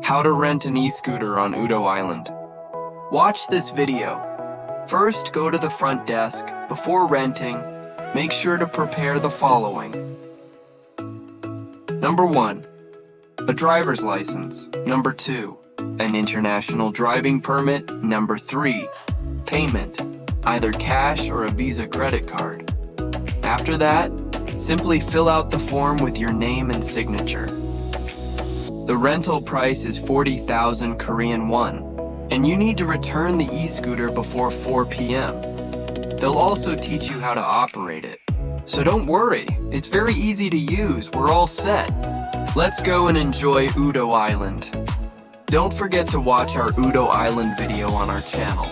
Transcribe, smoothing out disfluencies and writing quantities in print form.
How to rent an e-scooter on UDO Island. Watch this video. First, go to the front desk. Before renting, make sure to prepare the following. Number 1. A driver's license. Number 2. An international driving permit. Number 3. Payment, either cash or a Visa credit card. After that, simply fill out the form with your name and signature. The rental price is 40,000 Korean won, and you need to return the e-scooter before 4 p.m. They'll also teach you how to operate it. So don't worry, it's very easy to use. We're all set. Let's go and enjoy UDO Island. Don't forget to watch our UDO Island video on our channel.